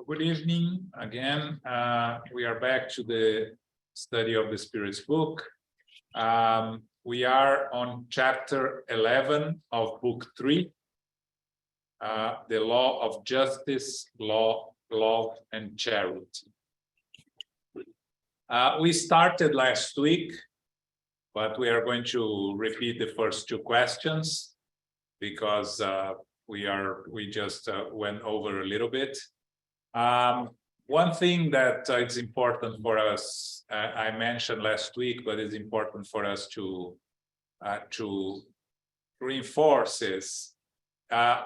Good evening again. We are back to the study of the Spirit's book. We are on chapter 11 of book 3, the law of justice, law, love, and charity. We started last week, but we are going to repeat the first two questions because we just went over a little bit. One thing that it's important for us, I mentioned last week, but it's important for us to reinforce is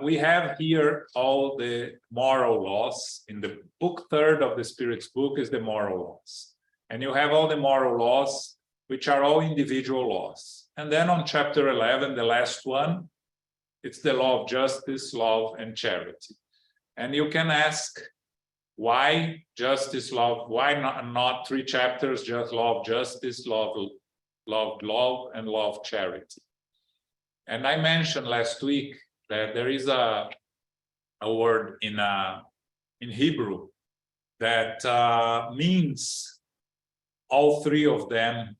we have here all the moral laws. In the book 3 of the Spirit's book is the moral laws. And you have all the moral laws, which are all individual laws. And then on chapter 11, the last one, it's the law of justice, love, and charity. And you can ask, why justice, love? Why not 3 chapters, just law of justice, love, and love, charity? And I mentioned last week that there is a word in Hebrew that means all 3 of them,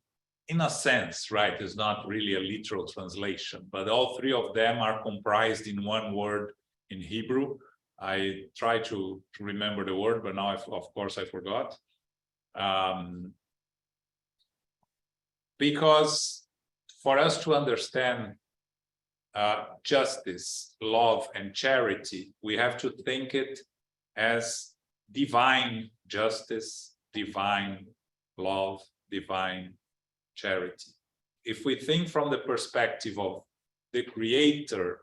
in a sense, right? It's not really a literal translation, but all 3 of them are comprised in one word in Hebrew. I try to remember the word, but now, of course, I forgot. Because for us to understand justice, love, and charity, we have to think it as divine justice, divine love, divine charity. If we think from the perspective of the Creator,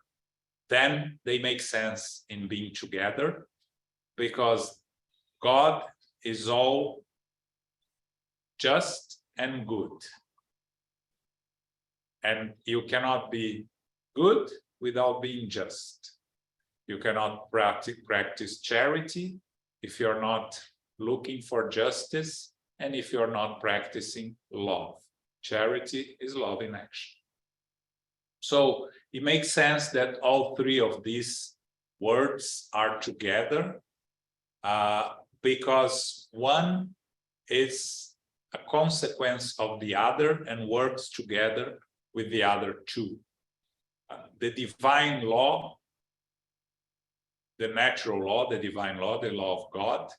then they make sense in being together, because God is all just and good. And you cannot be good without being just. You cannot practice charity if you're not looking for justice and if you're not practicing love. Charity is love in action. So it makes sense that all 3 of these words are together because one is a consequence of the other and works together with the other 2. The divine law, the natural law, the divine law, the law of God,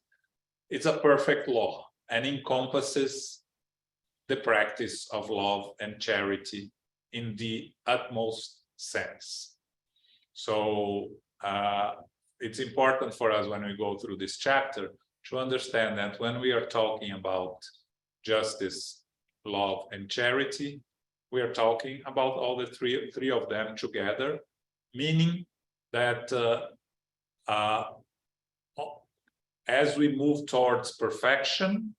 it's a perfect law and encompasses the practice of love and charity in the utmost sense. So it's important for us when we go through this chapter to understand that when we are talking about justice, love, and charity, we are talking about all the three of them together, meaning that as we move towards perfection,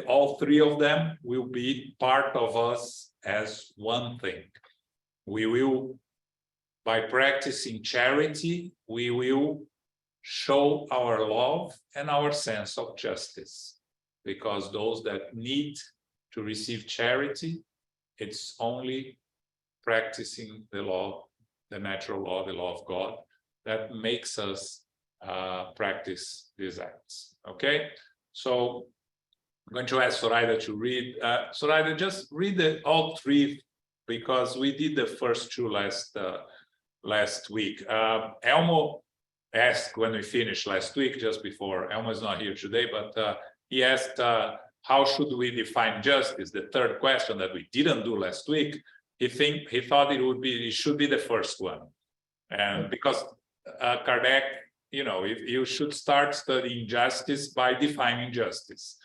all 3 of them will be part of us as one thing. We will, by practicing charity, we will show our love and our sense of justice, because those that need to receive charity, it's only practicing the law, the natural law, the law of God, that makes us practice these acts. Okay, so I'm going to ask Zoraida to read. Zoraida, just read all 3, because we did the first 2 last week. Elmo asked when we finished last week, just before. Elmo is not here today, but he asked, how should we define justice? The 3rd question that we didn't do last week. He thought it should be the first one, and because Kardec, you should start studying justice by defining justice.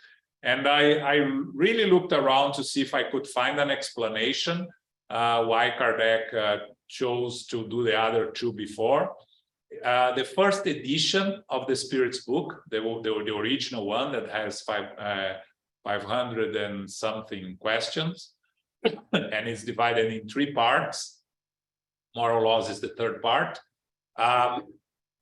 And I really looked around to see if I could find an explanation why Kardec chose to do the other 2 before. The first edition of the Spirit's book, the original one that has 500 and something questions, and it's divided in 3 parts. Moral laws is the 3rd part.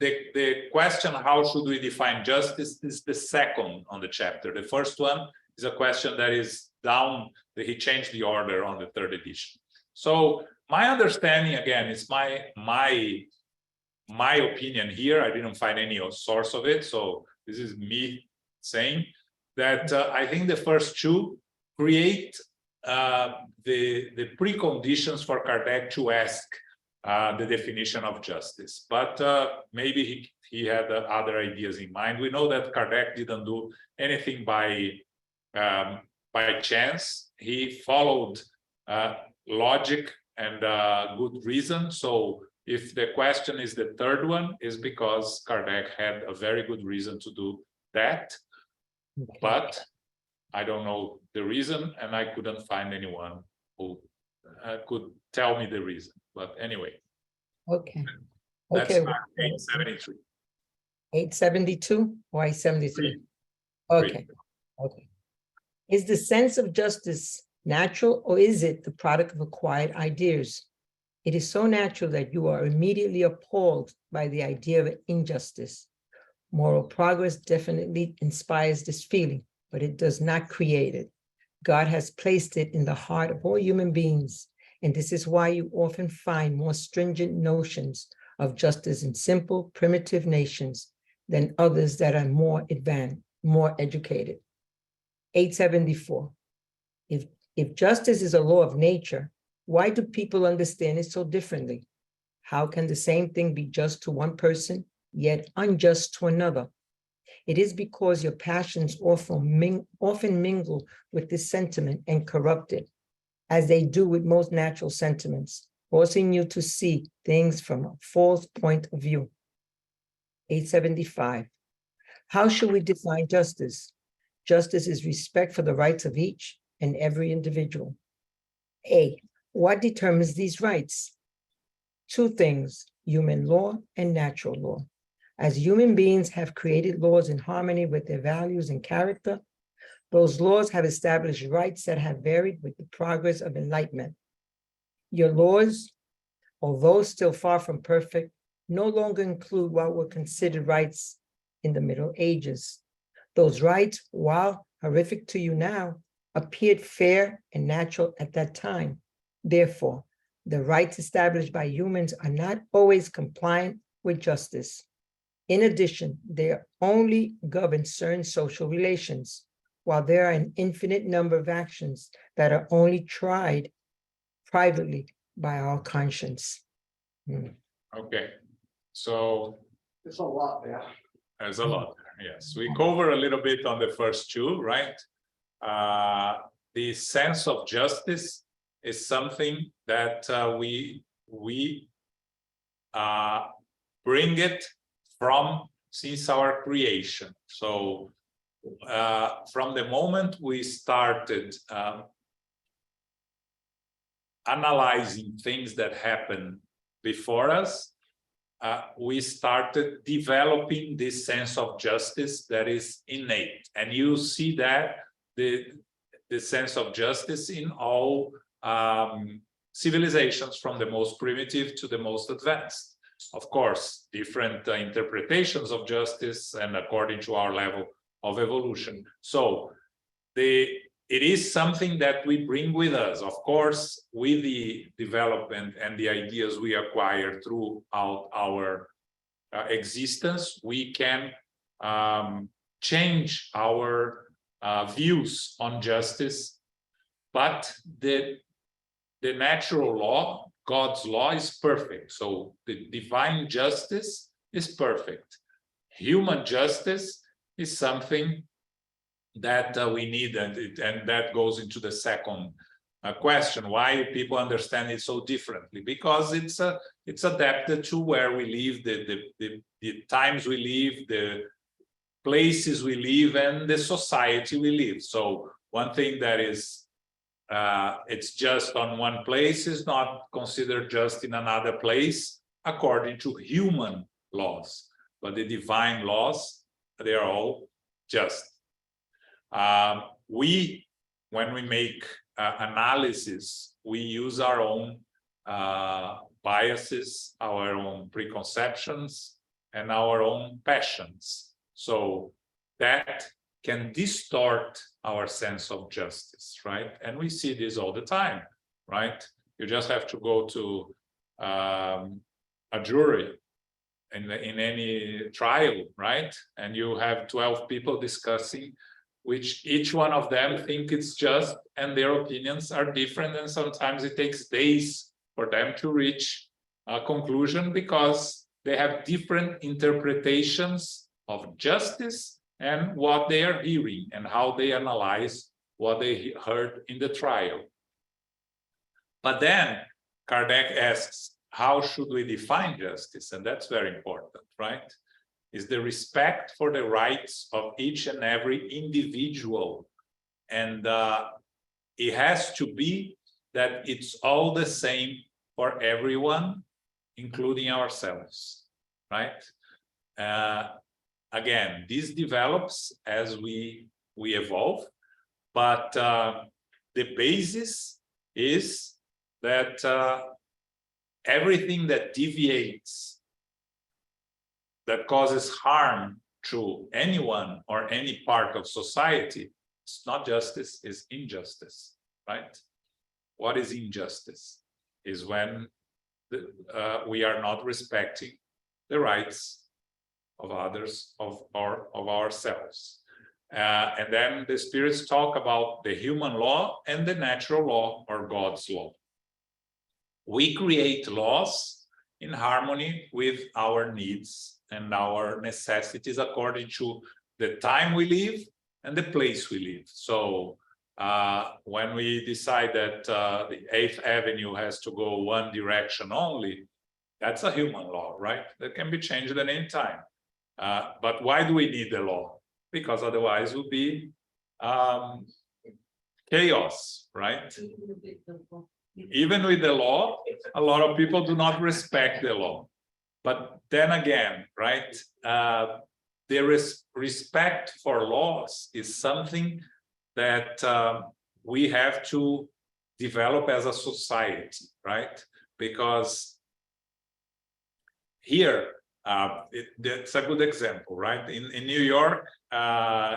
The question, how should we define justice, is the 2nd on the chapter. The first one is a question that is down, that he changed the order on the 3rd edition. So my understanding, again, is my opinion here. I didn't find any source of it, so this is me saying, that I think the first two create the preconditions for Kardec to ask the definition of justice. But maybe he had other ideas in mind. We know that Kardec didn't do anything by chance. He followed logic and good reason. So if the question is the third one, is because Kardec had a very good reason to do that. Okay. But I don't know the reason, and I couldn't find anyone who could tell me the reason. But anyway. Okay. That's okay. 873. 872 or 873? Okay. Okay. Is the sense of justice natural, or is it the product of acquired ideas? It is so natural that you are immediately appalled by the idea of injustice. Moral progress definitely inspires this feeling, but it does not create it. God has placed it in the heart of all human beings, and this is why you often find more stringent notions of justice in simple, primitive nations than others that are more advanced, more educated. 874. If justice is a law of nature, why do people understand it so differently? How can the same thing be just to one person, yet unjust to another? It is because your passions often mingle with this sentiment and corrupt it, as they do with most natural sentiments, forcing you to see things from a false point of view. 875. How should we define justice? Justice is respect for the rights of each and every individual. A, what determines these rights? Two things, human law and natural law. As human beings have created laws in harmony with their values and character, those laws have established rights that have varied with the progress of enlightenment. Your laws, although still far from perfect, no longer include what were considered rights in the Middle Ages. Those rights, while horrific to you now, appeared fair and natural at that time. Therefore, the rights established by humans are not always compliant with justice. In addition, they only govern certain social relations, while there are an infinite number of actions that are only tried privately by our conscience. Okay, so there's a lot there. There's a lot there, yes. We cover a little bit on the first two, right? The sense of justice is something that we bring it from since our creation. So from the moment we started analyzing things that happened before us, we started developing this sense of justice that is innate. And you see that the sense of justice in all civilizations, from the most primitive to the most advanced. Of course, different interpretations of justice and according to our level of evolution. So it is something that we bring with us. Of course, with the development and the ideas we acquire throughout our existence, we can change our views on justice, but the natural law, God's law, is perfect. So the divine justice is perfect. Human justice is something that we need, and that goes into the second question: why people understand it so differently? Because it's adapted to where we live, the times we live, the places we live, and the society we live. So one thing that is it's just on one place is not considered just in another place according to human laws, but the divine laws, they are all just. When we make analysis, we use our own biases, our own preconceptions, and our own passions. So that can distort our sense of justice, right? And we see this all the time, right? You just have to go to a jury in any trial, right? And you have 12 people discussing, which each one of them think it's just, and their opinions are different, and sometimes it takes days for them to reach a conclusion because they have different interpretations of justice and what they are hearing and how they analyze what they heard in the trial. But then Kardec asks, how should we define justice? And that's very important, right? Is the respect for the rights of each and every individual. And it has to be that it's all the same for everyone, including ourselves, right? Again, this develops as we evolve, but the basis is that everything that deviates, that causes harm to anyone or any part of society, it's not justice, it's injustice, right? What is injustice? Is when we are not respecting the rights of others, of ourselves. And then the spirits talk about the human law and the natural law, or God's law. We create laws in harmony with our needs and our necessities according to the time we live and the place we live. So when we decide that the 8th Avenue has to go one direction only, that's a human law, right? That can be changed at any time. But why do we need the law? Because otherwise it will be chaos, right? Even with the law, a lot of people do not respect the law. But then again, right, the respect for laws is something that we have to develop as a society, right? Because here, that's a good example, right? In New York,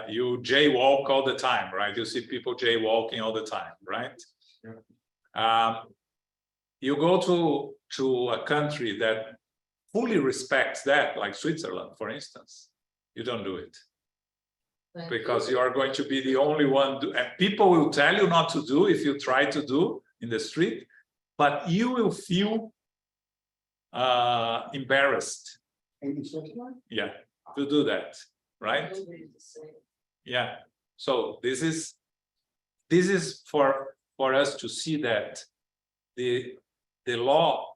you jaywalk all the time, right? You see people jaywalking all the time, right? You go to a country that fully respects that, like Switzerland, for instance, you don't do it. Because you are going to be the only one, and people will tell you not to do if you try to do in the street, but you will feel embarrassed. Yeah, to do that, right? Yeah. So this is for us to see that the law,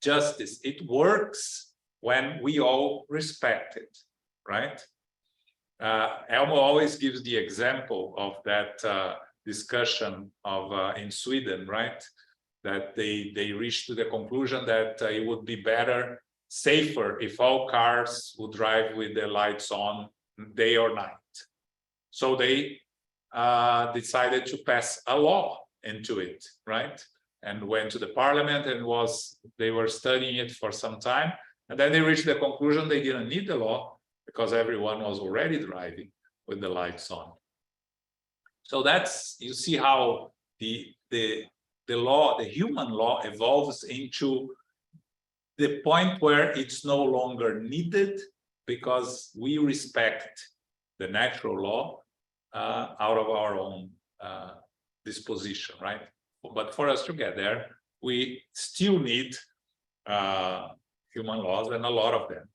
justice, it works when we all respect it, right? Elmo always gives the example of that discussion of in Sweden, right? That they reached to the conclusion that it would be better, safer if all cars would drive with their lights on day or night. So they decided to pass a law into it, right? And went to the parliament and they were studying it for some time. And then they reached the conclusion they didn't need the law because everyone was already driving with the lights on. So that's, you see how the law, the human law evolves into the point where it's no longer needed because we respect the natural law out of our own disposition, right? But for us to get there, we still need human laws, and a lot of them.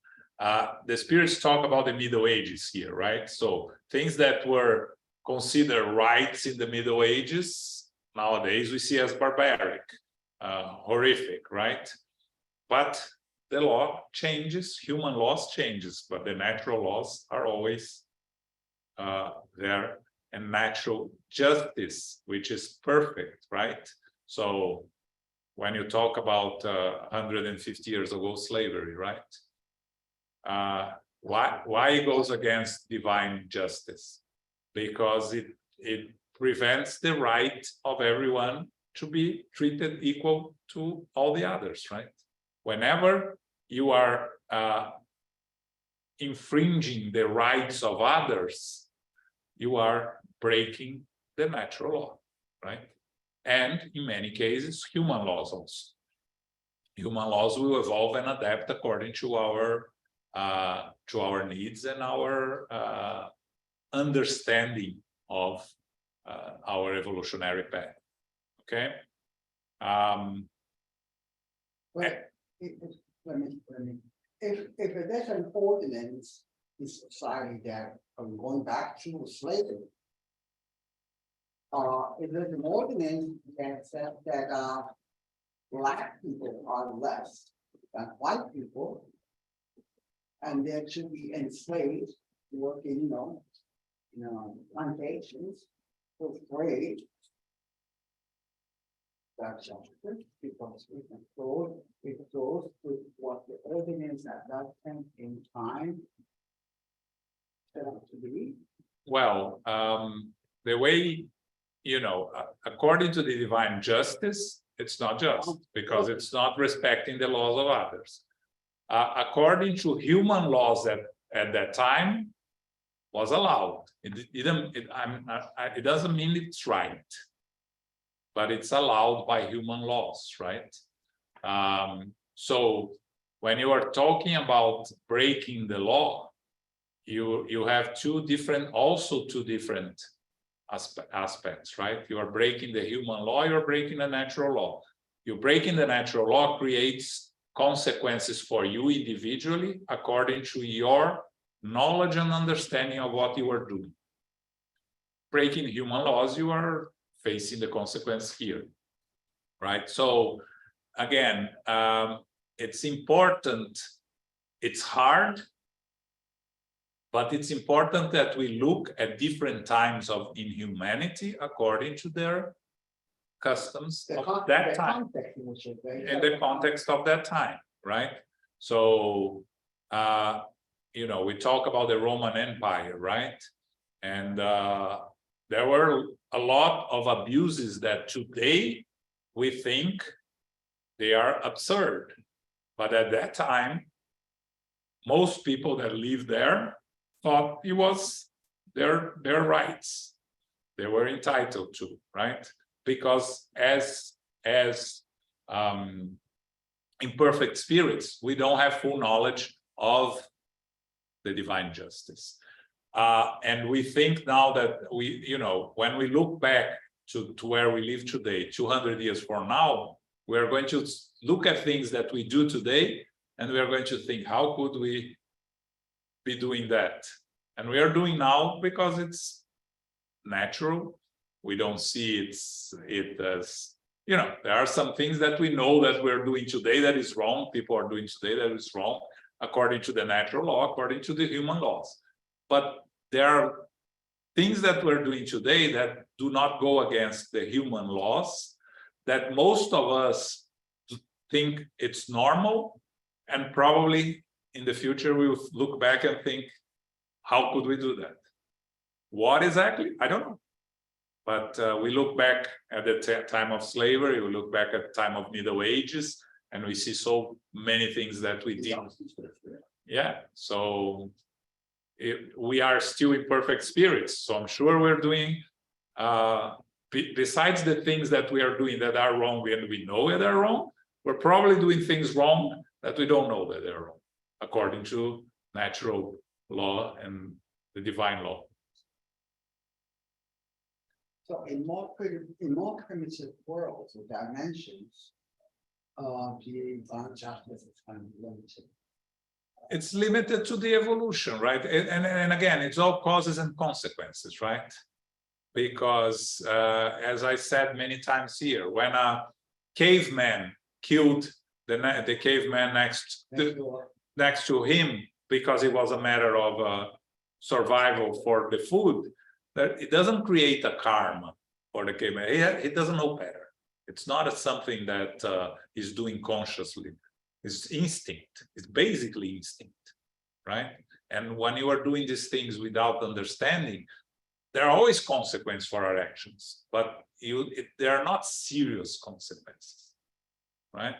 The spirits talk about the Middle Ages here, right? So things that were considered rights in the Middle Ages, nowadays we see as barbaric, horrific, right? But the law changes, human laws changes, but the natural laws are always there, and natural justice, which is perfect, right? So when you talk about 150 years ago slavery, right? Why it goes against divine justice? Because it prevents the right of everyone to be treated equal to all the others, right? Whenever you are infringing the rights of others, you are breaking the natural law, right? And in many cases, human laws also. human laws will evolve and adapt according to our needs and our understanding of our evolutionary path. Okay. But let me, if there's an ordinance in society that going back to slavery, if there's an ordinance that says that black people are less than white people, and they should be enslaved, working, plantations for free. That's justice, because it goes to what the ordinance at that point in time set up to be. Well, the way, according to the divine justice, it's not just because it's not respecting the laws of others. According to human laws at that time was allowed. It doesn't mean it's right, but it's allowed by human laws, right? So when you are talking about breaking the law, you have two different aspects, right? You are breaking the human law, you're breaking the natural law. You breaking the natural law creates consequences for you individually according to your knowledge and understanding of what you are doing. Breaking human laws, you are facing the consequence here, right? So again, it's important, it's hard, but it's important that we look at different times of inhumanity according to their customs of that time, in the context of that time, right? So, we talk about the Roman Empire, right? And there were a lot of abuses that today we think they are absurd, but at that time, most people that lived there thought it was their rights. They were entitled to, right? Because as imperfect spirits, we don't have full knowledge of the divine justice. And we think now that when we look back to where we live today, 200 years from now, we are going to look at things that we do today, and we are going to think, how could we be doing that? And we are doing now because it's natural. We don't see it as, there are some things that we know that we're doing today that is wrong. People are doing today that is wrong, according to the natural law, according to the human laws. But there are things that we're doing today that do not go against the human laws, that most of us think it's normal, and probably in the future we will look back and think, how could we do that? What exactly? I don't know. But we look back at the time of slavery, we look back at the time of Middle Ages, and we see so many things that we did. Yeah, so we are still imperfect spirits. So I'm sure we're doing, besides the things that we are doing that are wrong and we know that are wrong, we're probably doing things wrong that we don't know that they're wrong, according to natural law and the divine law. So in more primitive worlds or dimensions, the divine justice is kind of limited. It's limited to the evolution, right? And again, it's all causes and consequences, right? Because as I said many times here, when a caveman killed the caveman next to him because it was a matter of survival for the food, that it doesn't create a karma for the caveman. It doesn't know better. It's not something that he's doing consciously. It's instinct. It's basically instinct, right? And when you are doing these things without understanding, there are always consequences for our actions, but they are not serious consequences, right?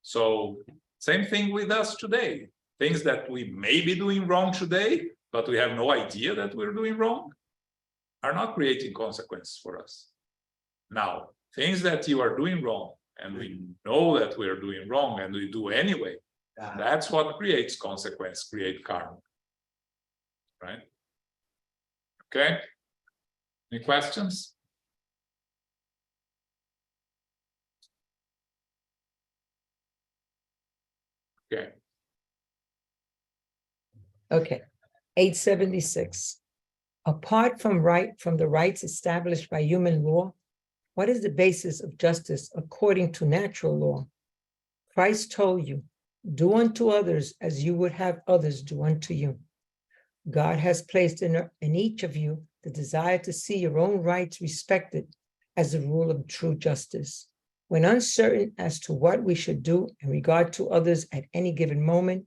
So same thing with us today. Things that we may be doing wrong today, but we have no idea that we're doing wrong, are not creating consequences for us. Now, things that you are doing wrong and we know that we're doing wrong and we do anyway, that's what creates consequence, create karma. Right? Okay? Any questions? Okay. Okay, 876. Apart from the rights established by human law, what is the basis of justice according to natural law? Christ told you, do unto others as you would have others do unto you. God has placed in each of you the desire to see your own rights respected as the rule of true justice. When uncertain as to what we should do in regard to others at any given moment,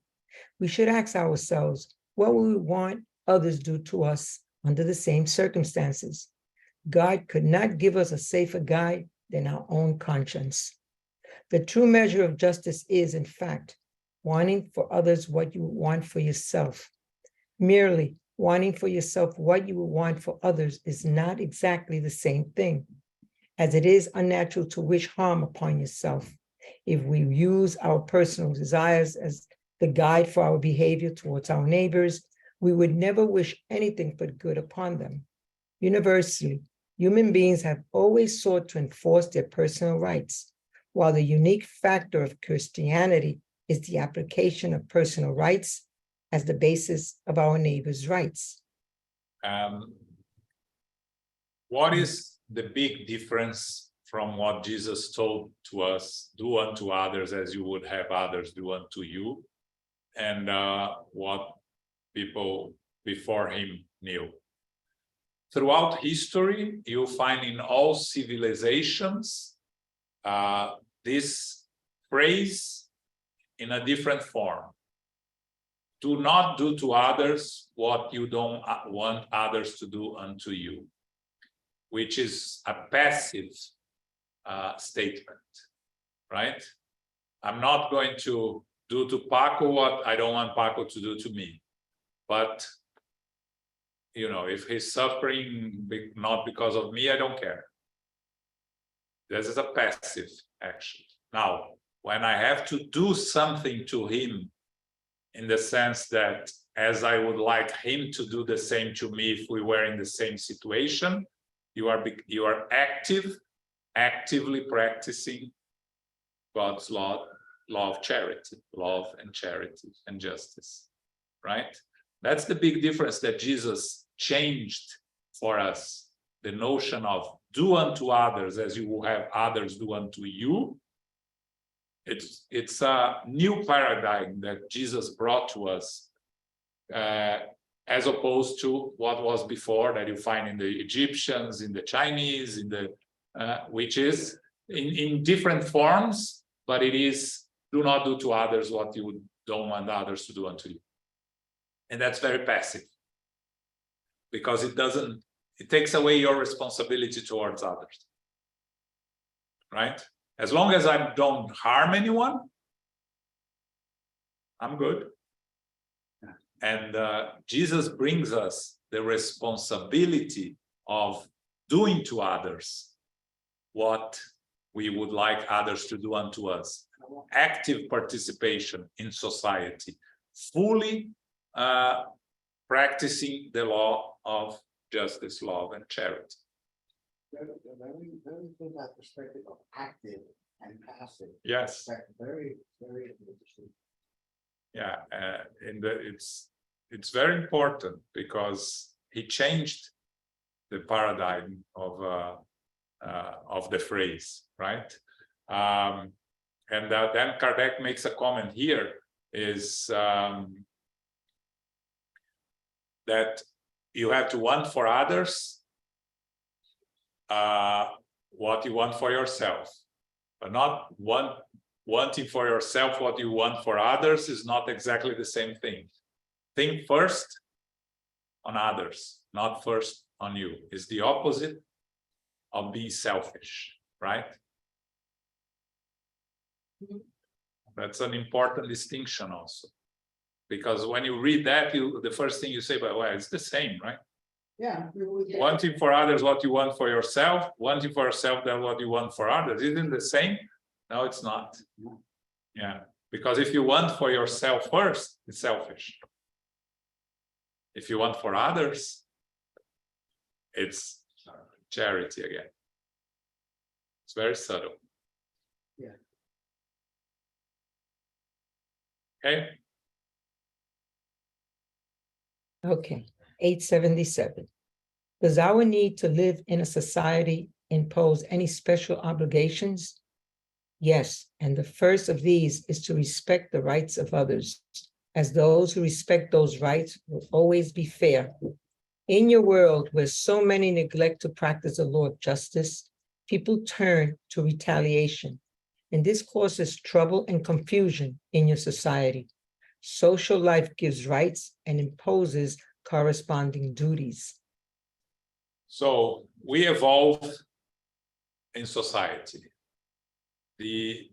we should ask ourselves what we would want others do to us under the same circumstances. God could not give us a safer guide than our own conscience. The true measure of justice is, in fact, wanting for others what you want for yourself. Merely wanting for yourself what you would want for others is not exactly the same thing, as it is unnatural to wish harm upon yourself. If we use our personal desires as the guide for our behavior towards our neighbors, we would never wish anything but good upon them. Universally, human beings have always sought to enforce their personal rights, while the unique factor of Christianity is the application of personal rights as the basis of our neighbors' rights. What is the big difference from what Jesus told to us, do unto others as you would have others do unto you, and what people before him knew? Throughout history, you'll find in all civilizations this phrase in a different form. Do not do to others what you don't want others to do unto you, which is a passive statement, right? I'm not going to do to Paco what I don't want Paco to do to me. But, you know, if he's suffering not because of me, I don't care. This is a passive action. Now, when I have to do something to him, in the sense that as I would like him to do the same to me if we were in the same situation, you are actively practicing God's law of charity, love and charity and justice, right? That's the big difference that Jesus changed for us. The notion of do unto others as you will have others do unto you. It's a new paradigm that Jesus brought to us, as opposed to what was before that you find in the Egyptians, in the Chinese, in the which is in different forms, but it is do not do to others what you don't want others to do unto you. And that's very passive, because it takes away your responsibility towards others, right? As long as I don't harm anyone, I'm good. And Jesus brings us the responsibility of doing to others what we would like others to do unto us. Active participation in society, fully practicing the law of justice, love, and charity. Very good that perspective of active and passive. Yes. Very, very interesting. Yeah, and it's very important because he changed the paradigm of the phrase, right? And then Kardec makes a comment here is that you have to want for others what you want for yourself, but not wanting for yourself what you want for others is not exactly the same thing. Think first on others, not first on you. It's the opposite of being selfish, right? That's an important distinction also, because when you read that, the first thing you say, well, it's the same, right? Yeah. Wanting for others what you want for yourself, wanting for yourself than what you want for others, isn't the same? No, it's not. Yeah, because if you want for yourself first, it's selfish. If you want for others, it's charity again. It's very subtle. Yeah. Okay. Okay, 877. Does our need to live in a society impose any special obligations? Yes, and the first of these is to respect the rights of others, as those who respect those rights will always be fair. In your world where so many neglect to practice the law of justice, people turn to retaliation, and this causes trouble and confusion in your society. Social life gives rights and imposes corresponding duties. So we evolve in society. The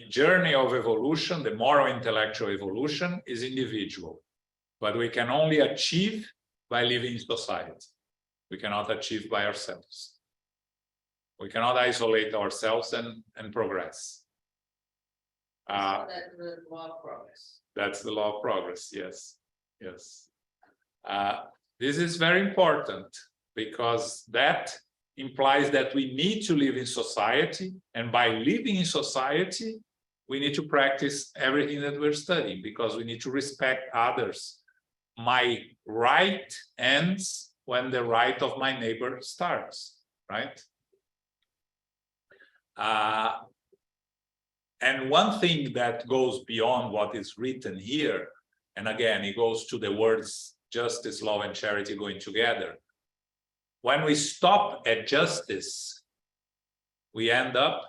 journey of evolution, the moral intellectual evolution, is individual, but we can only achieve by living in society. We cannot achieve by ourselves. We cannot isolate ourselves and progress. That's the law of progress. That's the law of progress, yes, yes. This is very important because that implies that we need to live in society, and by living in society, we need to practice everything that we're studying because we need to respect others. My right ends when the right of my neighbor starts, right? And one thing that goes beyond what is written here, and again, it goes to the words justice, love, and charity going together. When we stop at justice, we end up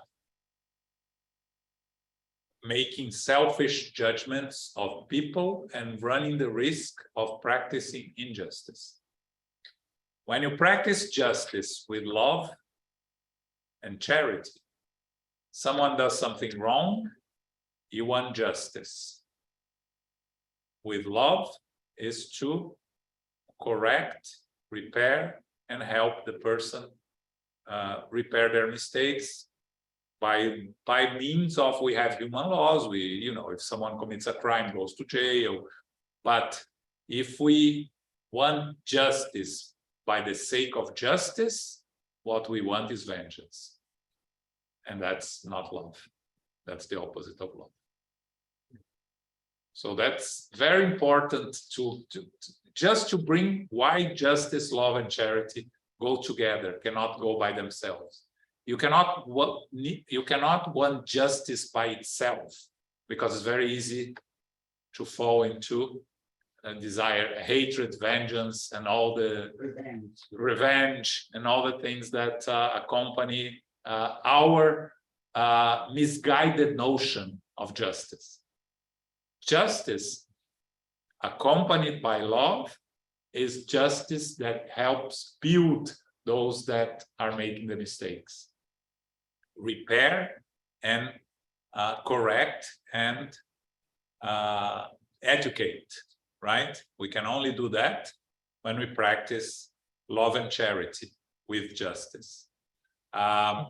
making selfish judgments of people and running the risk of practicing injustice. When you practice justice with love and charity, someone does something wrong, you want justice. With love is to correct, repair, and help the person repair their mistakes by means of, we have human laws. We, you know, if someone commits a crime, goes to jail. But if we want justice by the sake of justice, what we want is vengeance. And that's not love. That's the opposite of love. So that's very important just to bring why justice, love, and charity go together, cannot go by themselves. You cannot want justice by itself, because it's very easy to fall into a desire, hatred, vengeance, and all the revenge and all the things that accompany our misguided notion of justice. Justice, accompanied by love, is justice that helps build those that are making the mistakes. Repair and correct and educate, right? We can only do that when we practice love and charity with justice. Going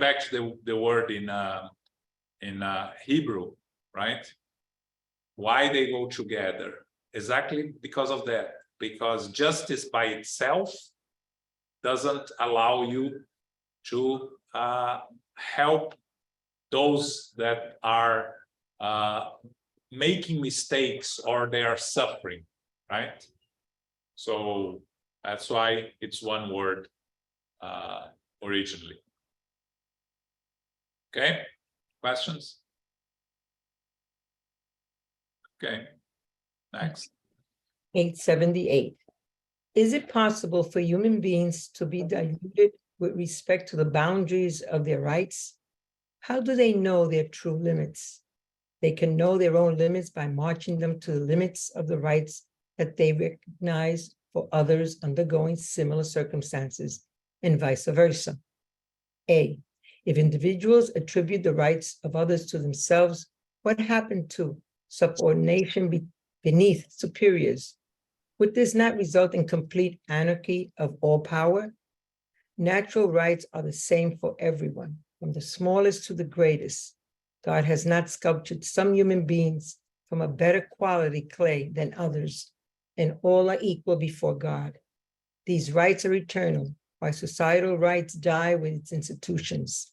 back to the word in Hebrew, right? Why they go together? Exactly because of that. Because justice by itself doesn't allow you to help those that are making mistakes or they are suffering, right? So that's why it's one word originally. Okay, questions? Okay, next. 878. Is it possible for human beings to be diluted with respect to the boundaries of their rights? How do they know their true limits? They can know their own limits by marching them to the limits of the rights that they recognize for others undergoing similar circumstances, and vice versa. A, if individuals attribute the rights of others to themselves, what happened to subordination beneath superiors? Would this not result in complete anarchy of all power? Natural rights are the same for everyone. from the smallest to the greatest. God has not sculptured some human beings from a better quality clay than others, and all are equal before God. These rights are eternal, while societal rights die with its institutions.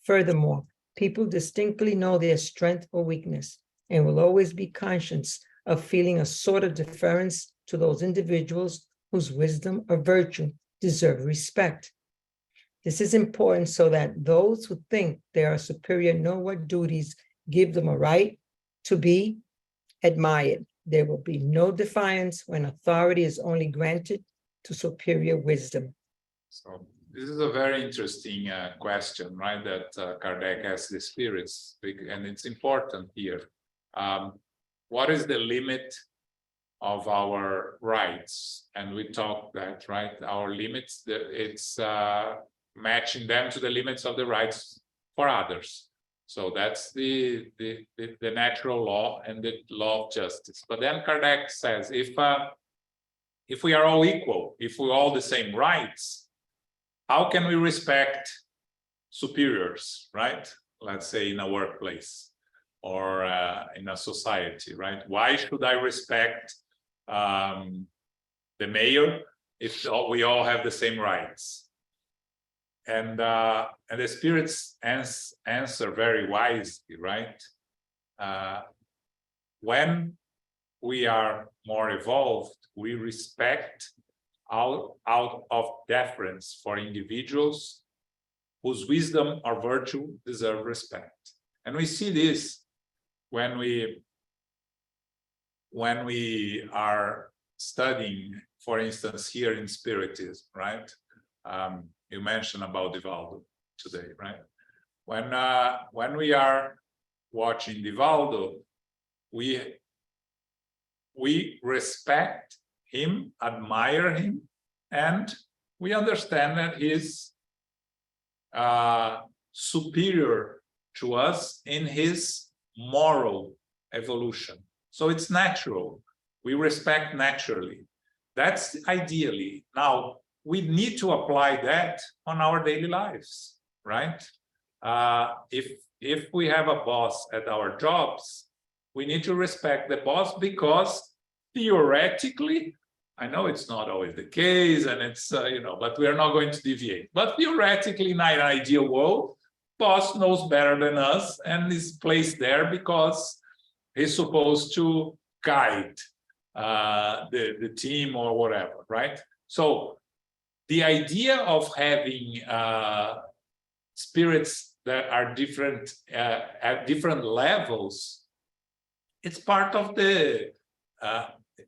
Furthermore, people distinctly know their strength or weakness and will always be conscious of feeling a sort of deference to those individuals whose wisdom or virtue deserve respect. This is important so that those who think they are superior know what duties give them a right to be admired. There will be no defiance when authority is only granted to superior wisdom. So this is a very interesting question, right? That Kardec asked the spirits, and it's important here. What is the limit of our rights? And we talked that, right? Our limits, it's matching them to the limits of the rights for others. So that's the natural law and the law of justice. But then Kardec says, if we are all equal, if we all the same rights, how can we respect superiors, right? Let's say in a workplace or in a society, right? Why should I respect the mayor if we all have the same rights? And the spirits answer very wisely, right? When we are more evolved, we respect out of deference for individuals whose wisdom or virtue deserve respect. And we see this when we are studying, for instance, here in Spiritism, right? You mentioned about Divaldo today, right? When we are watching Divaldo, we respect him, admire him, and we understand that he's superior to us in his moral evolution. So it's natural. We respect naturally. That's ideally. Now, we need to apply that on our daily lives, right? If we have a boss at our jobs, we need to respect the boss because theoretically, I know it's not always the case, and it's but we are not going to deviate. But theoretically, in an ideal world, boss knows better than us and is placed there because he's supposed to guide the team or whatever, right? So the idea of having spirits that are different at different levels, it's part of the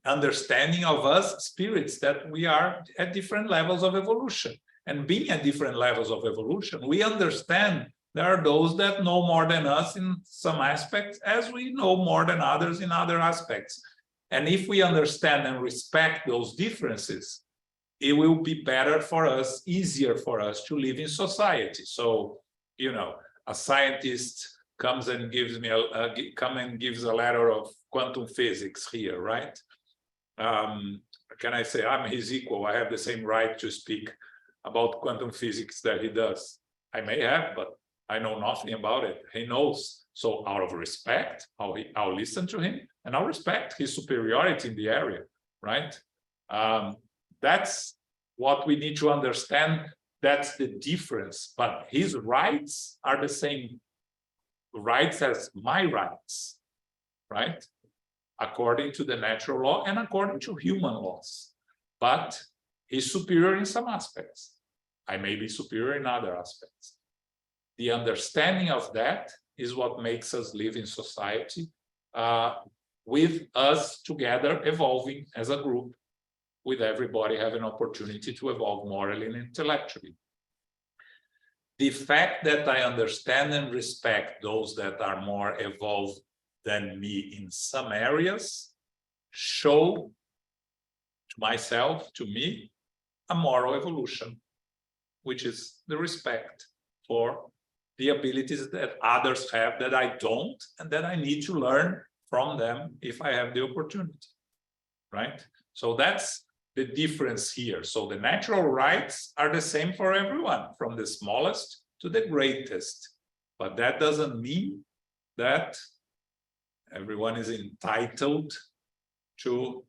understanding of us spirits that we are at different levels of evolution. And being at different levels of evolution, we understand there are those that know more than us in some aspects, as we know more than others in other aspects. And if we understand and respect those differences, it will be better for us, easier for us to live in society. So, a scientist comes and gives me gives a letter of quantum physics here, right? Can I say I'm his equal? I have the same right to speak about quantum physics that he does. I may have, but I know nothing about it. He knows. So out of respect, I'll listen to him and I'll respect his superiority in the area, right? That's what we need to understand. That's the difference. But his rights are the same rights as my rights, right? According to the natural law and according to human laws. But he's superior in some aspects. I may be superior in other aspects. The understanding of that is what makes us live in society with us together evolving as a group, with everybody having an opportunity to evolve morally and intellectually. The fact that I understand and respect those that are more evolved than me in some areas show to myself, to me, a moral evolution, which is the respect for the abilities that others have that I don't, and that I need to learn from them if I have the opportunity, right? So that's the difference here. So the natural rights are the same for everyone, from the smallest to the greatest. But that doesn't mean that everyone is entitled to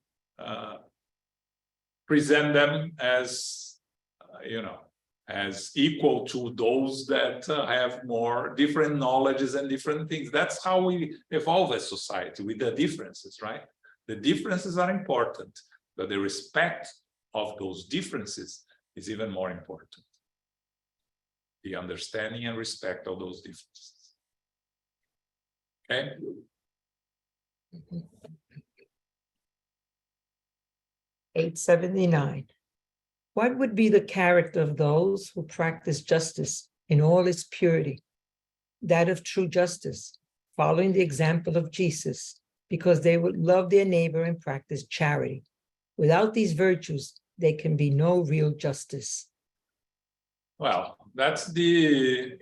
present them as, as equal to those that have more different knowledges and different things. That's how we evolve as society, with the differences, right? The differences are important, but the respect of those differences is even more important. The understanding and respect of those differences. Okay? 879. What would be the character of those who practice justice in all its purity? That of true justice, following the example of Jesus, because they would love their neighbor and practice charity. Without these virtues, there can be no real justice. Well, that's the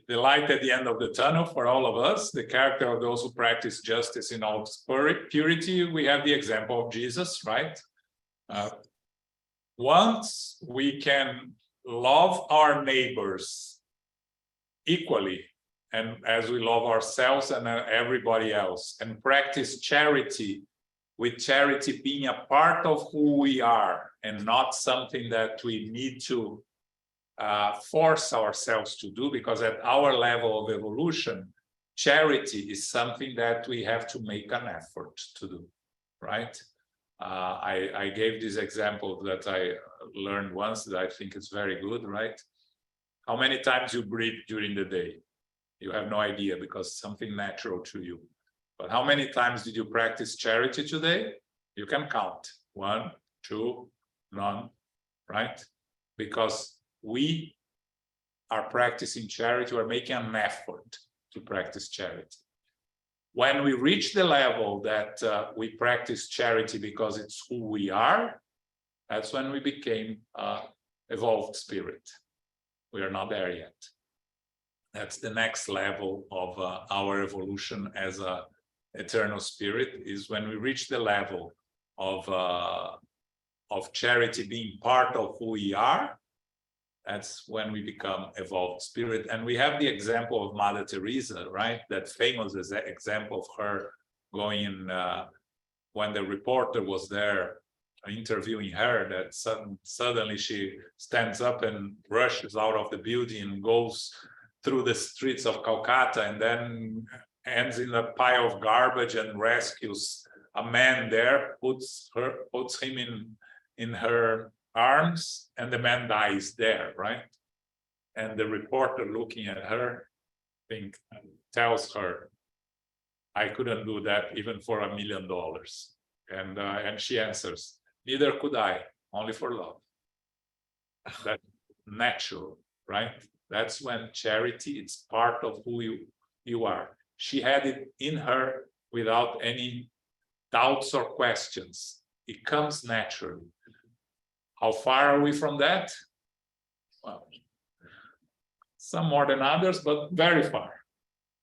light at the end of the tunnel for all of us, the character of those who practice justice in all its purity. We have the example of Jesus, right? Once we can love our neighbors equally, and as we love ourselves and everybody else, and practice charity, with charity being a part of who we are and not something that we need to force ourselves to do, because at our level of evolution, charity is something that we have to make an effort to do, right? I gave this example that I learned once that I think is very good, right? How many times you breathe during the day? You have no idea, because it's something natural to you. But how many times did you practice charity today? You can count. 1, 2, none, right? Because we are practicing charity, we're making an effort to practice charity. When we reach the level that we practice charity because it's who we are, that's when we became evolved spirit. We are not there yet. That's the next level of our evolution as a eternal spirit, is when we reach the level of charity being part of who we are. That's when we become evolved spirit. And we have the example of Mother Teresa, right? That famous example of her going in, when the reporter was there interviewing her, that suddenly she stands up and rushes out of the building and goes through the streets of Calcutta, and then ends in a pile of garbage and rescues a man there, puts him in her arms, and the man dies there, right? And the reporter, looking at her, tells her, I couldn't do that even for $1 million. And she answers, neither could I, only for love. That's natural, right? That's when charity, it's part of who you are. She had it in her without any doubts or questions. It comes naturally. How far are we from that? Well, some more than others, but very far.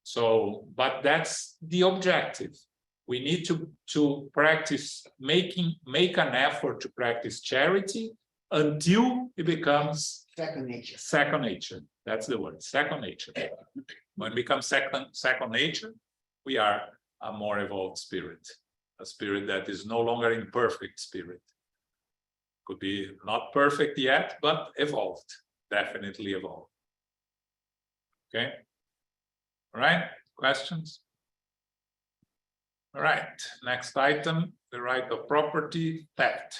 So, but that's the objective. We need to practice, make an effort to practice charity until it becomes Second nature. Second nature. That's the word, second nature. When it becomes second nature, we are a more evolved spirit, a spirit that is no longer imperfect spirit. Could be not perfect yet, but evolved, definitely evolved. Okay. All right, questions? All right, next item, the right of property, theft.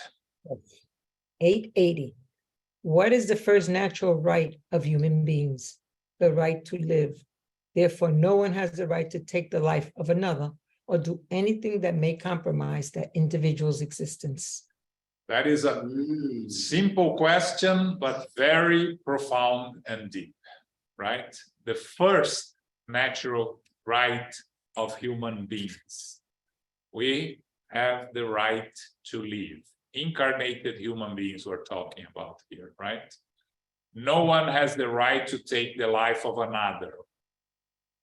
880. What is the first natural right of human beings? The right to live. Therefore, no one has the right to take the life of another or do anything that may compromise that individual's existence. That is a simple question, but very profound and deep, right? The first natural right of human beings. We have the right to live. Incarnated human beings we're talking about here, right? No one has the right to take the life of another.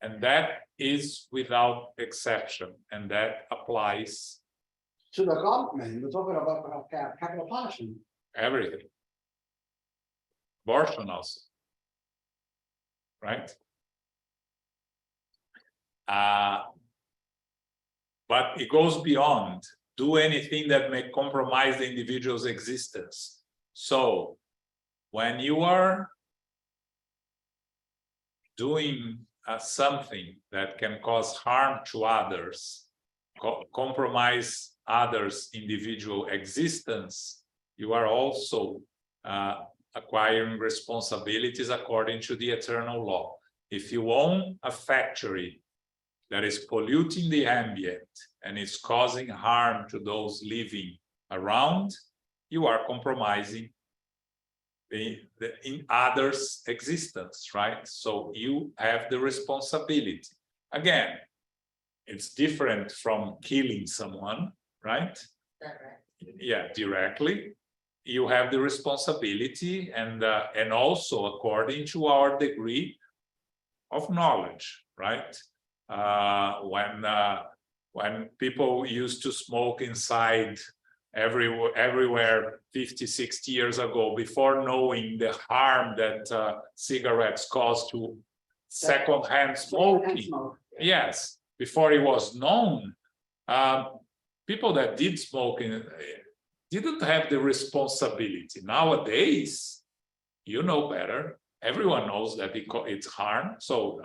And that is without exception. And that applies To the government, we're talking about capital punishment. everything. Abortion also. right? But it goes beyond. Do anything that may compromise the individual's existence. So when you are doing something that can cause harm to others, compromise others' individual existence, you are also acquiring responsibilities according to the eternal law. If you own a factory that is polluting the ambient and is causing harm to those living around, you are compromising in others' existence, right? So you have the responsibility. Again, it's different from killing someone, right? Yeah, directly. You have the responsibility, and also according to our degree of knowledge, right? When people used to smoke inside everywhere 50, 60 years ago, before knowing the harm that cigarettes cause to secondhand smoking. Yes, before it was known, people that did smoke didn't have the responsibility. Nowadays, you know better. Everyone knows that it's harm. So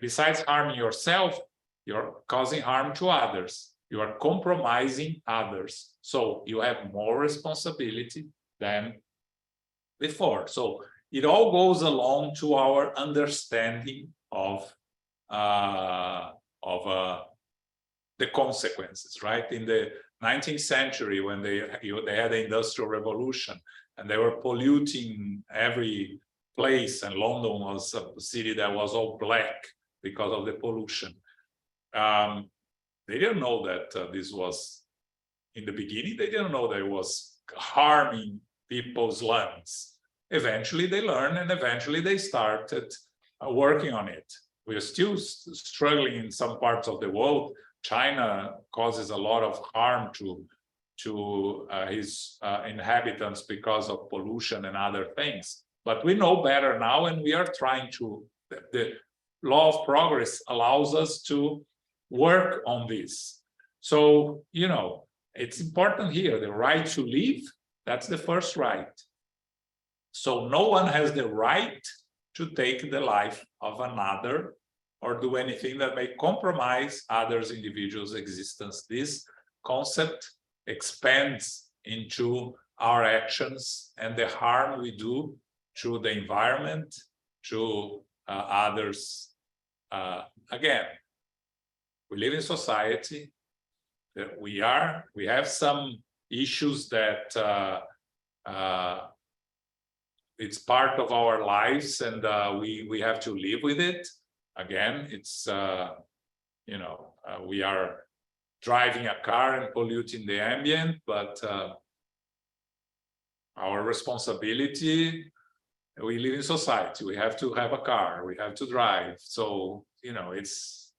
besides harming yourself, you're causing harm to others. You are compromising others. So you have more responsibility than before. So it all goes along to our understanding of the consequences, right? In the 19th century, when they had the Industrial Revolution and they were polluting every place, and London was a city that was all black because of the pollution. They didn't know that this was, in the beginning, they didn't know that it was harming people's lungs. Eventually they learned, and eventually they started working on it. We are still struggling in some parts of the world. China causes a lot of harm to his inhabitants because of pollution and other things. But we know better now, and we are trying to, the law of progress allows us to work on this. So, you know, it's important here, the right to live, that's the first right. So no one has the right to take the life of another or do anything that may compromise others' individuals' existence. This concept expands into our actions and the harm we do to the environment, to others. Again, we live in society that we have some issues that it's part of our lives, and we have to live with it. Again, it's you know, we are driving a car and polluting the ambient, but our responsibility, we live in society, we have to have a car, we have to drive. So, you know, it's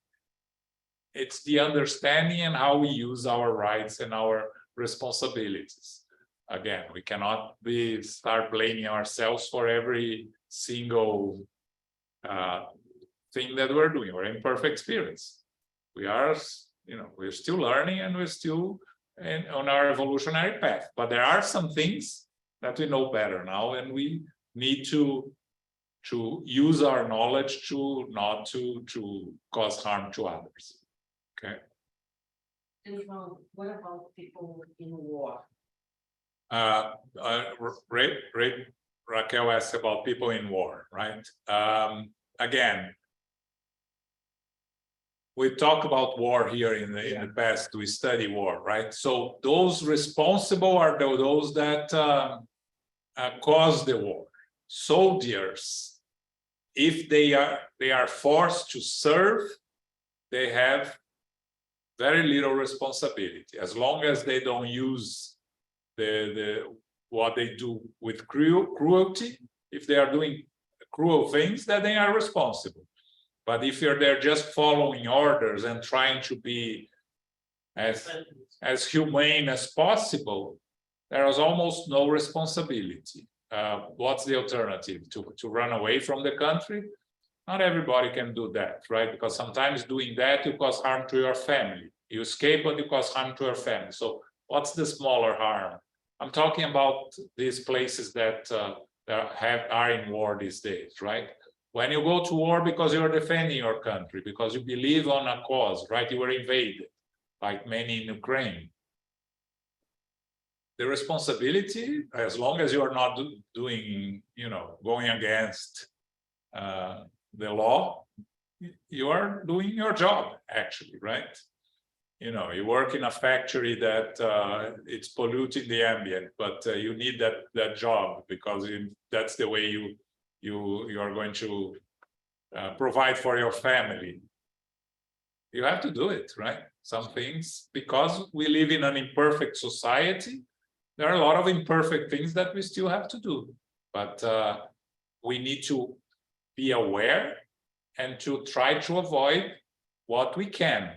the understanding and how we use our rights and our responsibilities. Again, we cannot start blaming ourselves for every single thing that we're doing. We're imperfect experience. We are, you know, we're still learning, and we're still on our evolutionary path. But there are some things that we know better now, and we need to use our knowledge to not to cause harm to others. Okay. And what about people in war? Raquel asked about people in war, right? Again, we talk about war here in the past. We study war, right? So those responsible are those that cause the war. Soldiers, if they are forced to serve, they have very little responsibility, as long as they don't use what they do with cruelty. If they are doing cruel things, then they are responsible. But if you're there just following orders and trying to be as humane as possible, there is almost no responsibility. what's the alternative? To run away from the country? Not everybody can do that, right? Because sometimes doing that, you cause harm to your family. You escape, but you cause harm to your family. So what's the smaller harm? I'm talking about these places that are in war these days, right? When you go to war because you're defending your country, because you believe on a cause, right? You were invaded, like many in Ukraine. The responsibility, as long as you are not doing, going against the law, you are doing your job, actually, right? You work in a factory that it's polluting the ambient, but you need that job because that's the way you are going to provide for your family. You have to do it, right? Some things, because we live in an imperfect society, there are a lot of imperfect things that we still have to do, but we need to be aware and to try to avoid what we can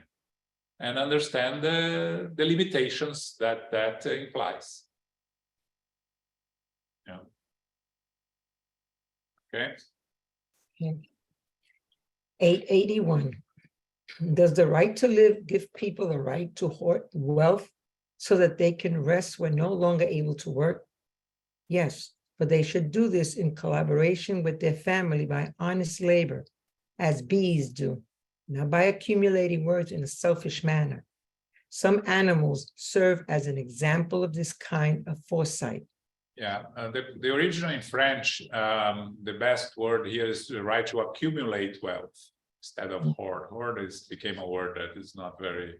and understand the limitations that implies. Yeah. Okay. 881. Does the right to live give people the right to hoard wealth so that they can rest when no longer able to work? Yes, but they should do this in collaboration with their family by honest labor, as bees do, not by accumulating words in a selfish manner. Some animals serve as an example of this kind of foresight. Yeah, the original in French, the best word here is the right to accumulate wealth instead of hoard. Hoard became a word that is not very,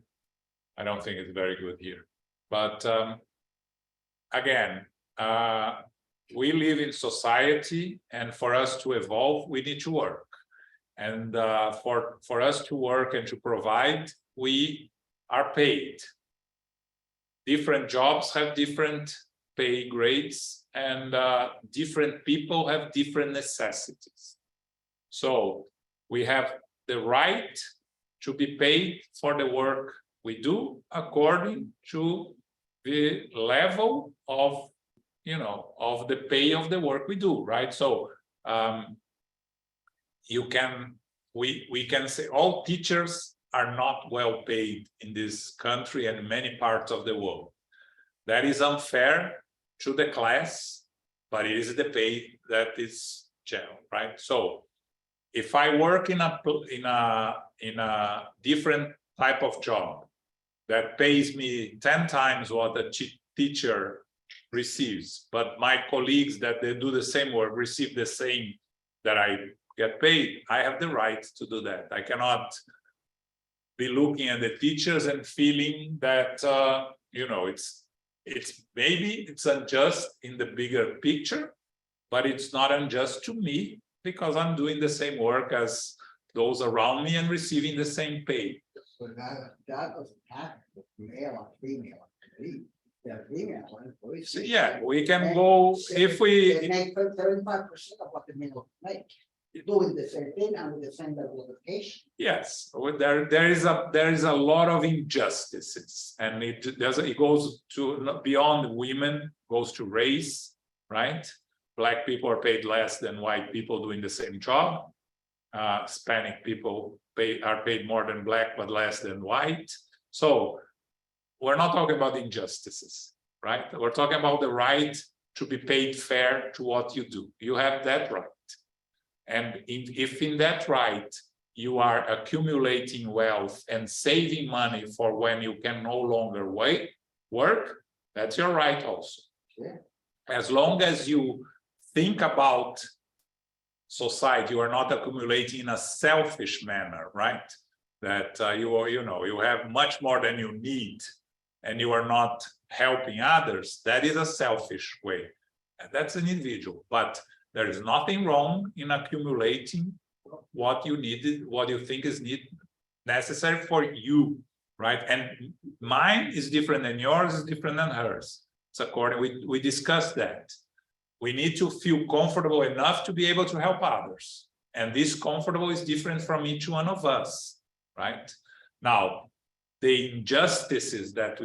I don't think it's very good here. But again, we live in society, and for us to evolve, we need to work. And for us to work and to provide, we are paid. Different jobs have different pay grades, and different people have different necessities. So we have the right to be paid for the work we do according to the level of, of the pay of the work we do, right? So we can say all teachers are not well paid in this country and many parts of the world. That is unfair to the class, but it is the pay that is general, right? So if I work in a different type of job that pays me 10 times what a teacher receives, but my colleagues that they do the same work receive the same that I get paid, I have the right to do that. I cannot be looking at the teachers and feeling that it's maybe it's unjust in the bigger picture, but it's not unjust to me because I'm doing the same work as those around me and receiving the same pay. So that doesn't happen with male or female. The female employees. So yeah, we can go if we. They make 35% of what the male make. Doing the same thing and with the same level of education. Yes, there is a lot of injustices, and it goes to beyond women, goes to race, right? Black people are paid less than white people doing the same job. Hispanic people are paid more than black but less than white. So we're not talking about injustices, right? We're talking about the right to be paid fair to what you do. You have that right. And if in that right, you are accumulating wealth and saving money for when you can no longer work, that's your right also. Yeah. As long as you think about society, you are not accumulating in a selfish manner, right? That you have much more than you need and you are not helping others. That is a selfish way. And that's an individual, but there is nothing wrong in accumulating what you needed, what you think is necessary for you, right? And mine is different than yours, is different than hers. It's according, we discussed that. We need to feel comfortable enough to be able to help others. And this comfortable is different from each one of us, right? Now, the injustices that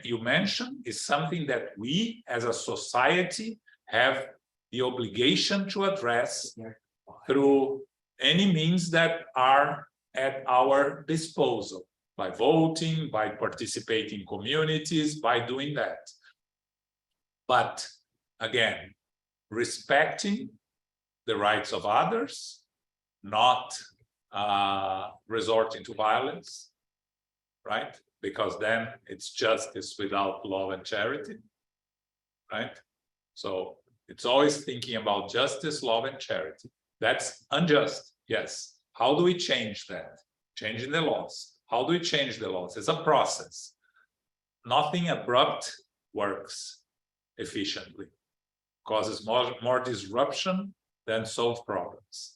you mentioned is something that we as a society have the obligation to address through any means that are at our disposal, by voting, by participating in communities, by doing that. But again, respecting the rights of others, not resorting to violence, right? Because then it's justice without love and charity, right? So it's always thinking about justice, love, and charity. That's unjust, yes. How do we change that? Changing the laws. How do we change the laws? It's a process. Nothing abrupt works efficiently. Causes more disruption than solve problems.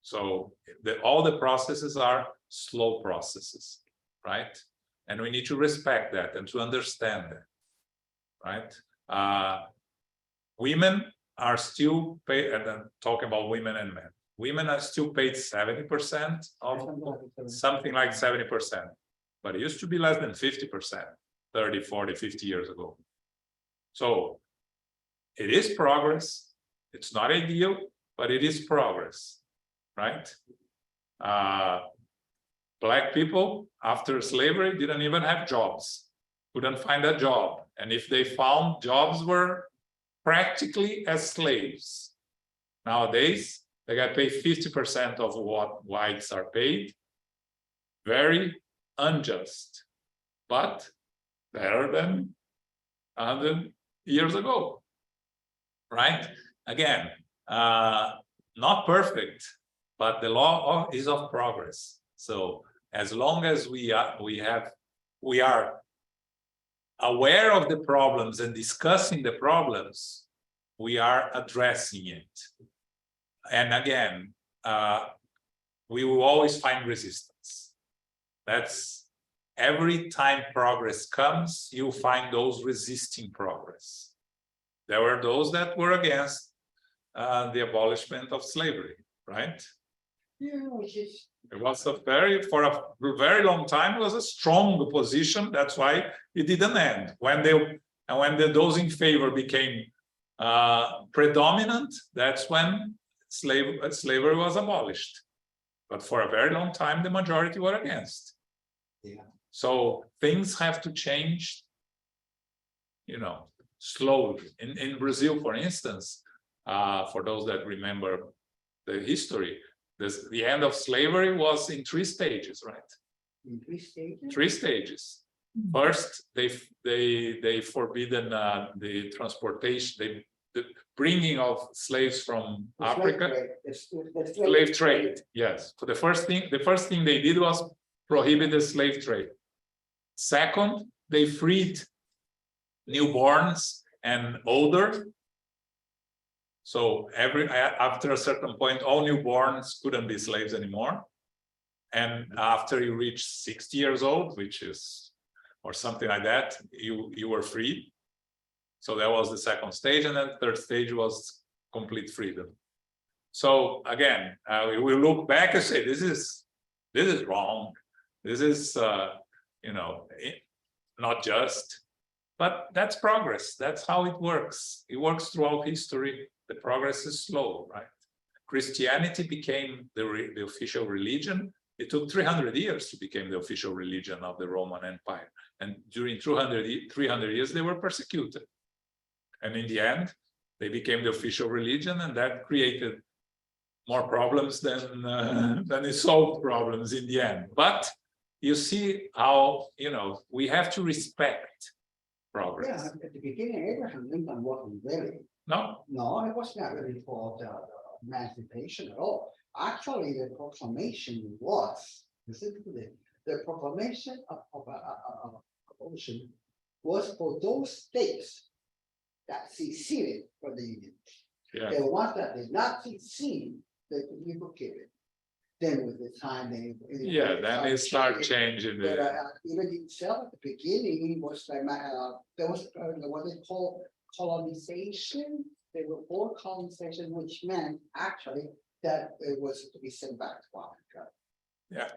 So all the processes are slow processes, right? And we need to respect that and to understand that, right? Women are still paid, and I'm talking about women and men. Women are still paid 70% of something like 70%, but it used to be less than 50%, 30, 40, 50 years ago. So it is progress. It's not ideal, but it is progress, right? Black people after slavery didn't even have jobs, couldn't find a job. And if they found jobs, were practically as slaves. Nowadays, they got paid 50% of what whites are paid. Very unjust, but better than 100 years ago, right? Again, not perfect, but the law is of progress. So as long as we are aware of the problems and discussing the problems, we are addressing it. And again, we will always find resistance. That's every time progress comes, you find those resisting progress. There were those that were against the abolishment of slavery, right? Yeah, which is. It was for a very long time, it was a strong position. That's why it didn't end. When those in favor became predominant, that's when slavery was abolished. But for a very long time, the majority were against. Yeah. So things have to change, slowly. In Brazil, for instance, for those that remember the history, the end of slavery was in 3 stages, right? In 3 stages? 3 stages. First, they forbidden the transportation, the bringing of slaves from Africa. Slave trade, yes. So the first thing they did was prohibit the slave trade. Second, they freed newborns and older. So after a certain point, all newborns couldn't be slaves anymore. And after you reach 60 years old, or something like that, you were free. So that was the second stage, and then the third stage was complete freedom. So again, we will look back and say, this is wrong. This is not just. But that's progress. That's how it works. It works throughout history. The progress is slow, right? Christianity became the official religion. It took 300 years to become the official religion of the Roman Empire. And during 300 years, they were persecuted. And in the end, they became the official religion, and that created more problems than it solved problems in the end. But you see how, we have to respect progress. Yeah, at the beginning, Abraham Lincoln wasn't really. No, it was not really for the emancipation at all. Actually, the proclamation was, specifically, the proclamation of abolition was for those states that seceded from the Union. yeah, The ones that did not secede, they could be prohibited. Then with the time then it start changing. But even himself at the beginning, he was like there was what they call colonization. They were for colonization, which meant actually that it was to be sent back to Africa. Yeah,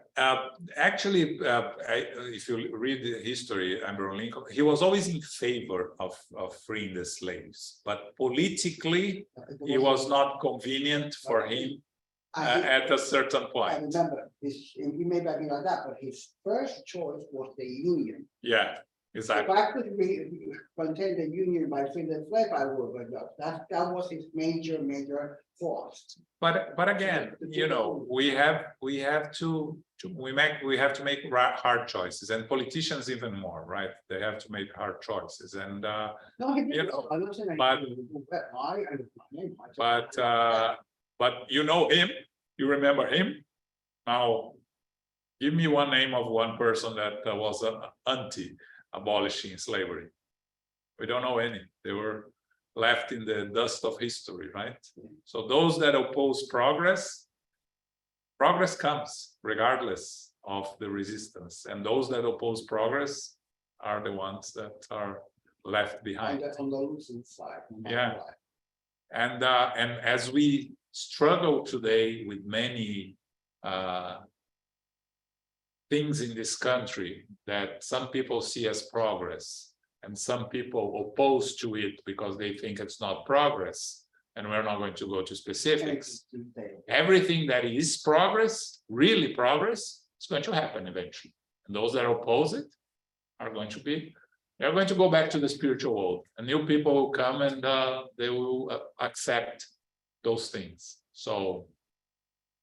actually, if you read the history, Abraham Lincoln, he was always in favor of freeing the slaves, but politically, it was not convenient for him at a certain I point. remember, he may be like that, but his first choice was the union. Yeah, If exactly. I could contain the union by freeing the slave, I would, but that was his major force. But again, you know, we have to make hard choices, and politicians even more, right? They have to make hard choices, and No, he you didn't. know, I was saying, but you know him, you remember him. Now, give me one name of one person that was anti-abolishing slavery. We don't know any. They were left in the dust of history, right? So those that oppose progress comes regardless of the resistance, and those that oppose progress are the ones that are left behind. on the losing side. no matter Yeah. what. And as we struggle today with many things in this country that some people see as progress, and some people oppose to it because they think it's not progress, and we're not going to go to specifics. Everything that is progress, really progress, is going to happen eventually. And those that oppose it are going to be, they're going to go back to the spiritual world, and new people will come, and they will accept those things. So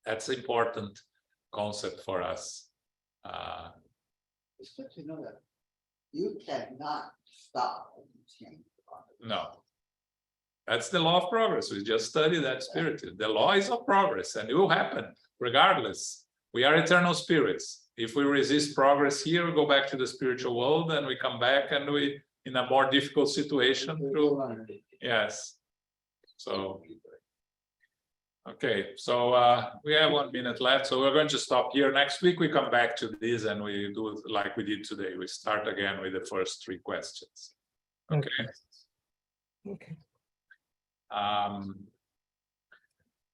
that's an important concept for us. It's good to know that you cannot stop change. No. That's the law of progress. We just studied that spirit. The law is of progress, and it will happen regardless. We are eternal spirits. If we resist progress here, we go back to the spiritual world, and we come back, and we in a more difficult situation through. Yes. So okay, so we have 1 minute left, so we're going to stop here. Next week we come back to this, and we do it like we did today. We start again with the first 3 questions. Okay. Okay.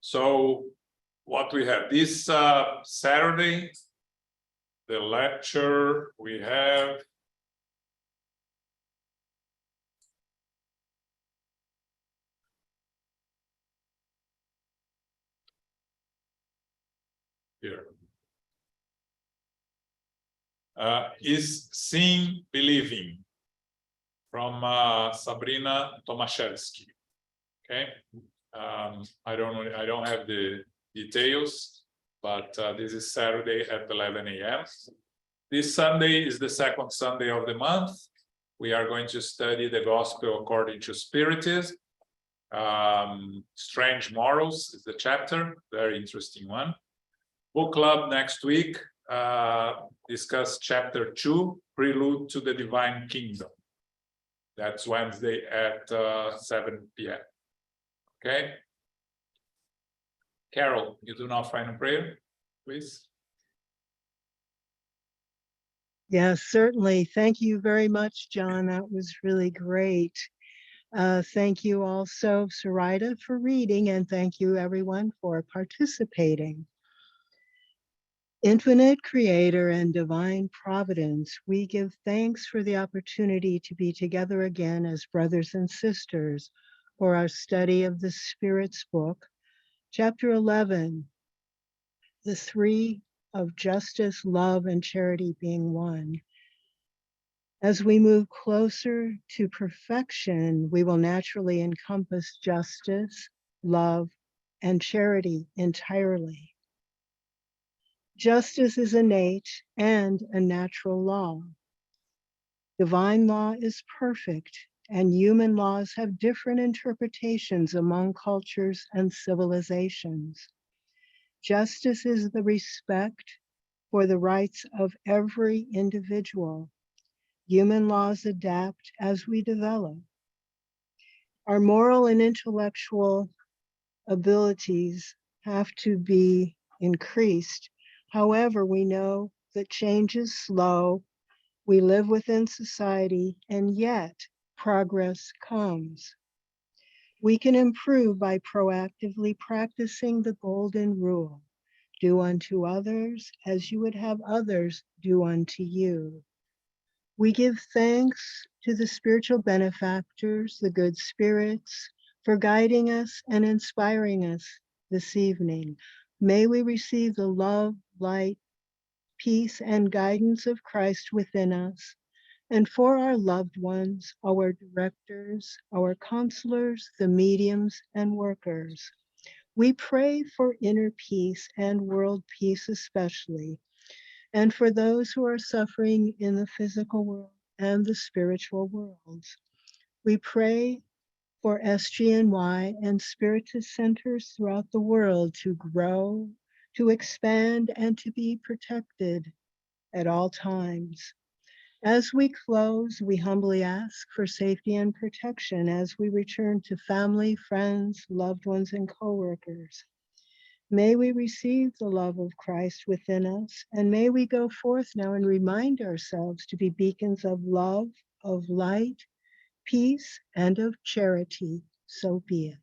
So what we have this Saturday, the lecture we have here is Seeing Believing from Sabrina Tomaszewski. Okay, I don't have the details, but this is Saturday at 11 a.m. This Sunday is the second Sunday of the month. We are going to study the Gospel according to Spiritism. Strange Morals is the chapter, very interesting one. Book club next week, discuss chapter 2, Prelude to the Divine Kingdom. That's Wednesday at 7 p.m. Okay. Carol, you do now final prayer, please. Yes, certainly. Thank you very much, John. That was really great. Thank you also, Sarita, for reading, and thank you everyone for participating. Infinite Creator and Divine Providence, we give thanks for the opportunity to be together again as brothers and sisters for our study of the Spirit's book, chapter 11, the 3 of justice, love, and charity being one. As we move closer to perfection, we will naturally encompass justice, love, and charity entirely. Justice is innate and a natural law. Divine law is perfect, and human laws have different interpretations among cultures and civilizations. Justice is the respect for the rights of every individual. Human laws adapt as we develop. Our moral and intellectual abilities have to be increased. However, we know that change is slow. We live within society, and yet progress comes. We can improve by proactively practicing the golden rule. do unto others as you would have others do unto you. We give thanks to the spiritual benefactors, the good spirits, for guiding us and inspiring us this evening. May we receive the love, light, peace, and guidance of Christ within us. And for our loved ones, our directors, our counselors, the mediums, and workers, we pray for inner peace and world peace especially, and for those who are suffering in the physical world and the spiritual worlds. We pray for SGNY and Spiritist centers throughout the world to grow, to expand, and to be protected at all times. As we close, we humbly ask for safety and protection as we return to family, friends, loved ones, and coworkers. May we receive the love of Christ within us, and may we go forth now and remind ourselves to be beacons of love, of light, peace, and of charity. So be it.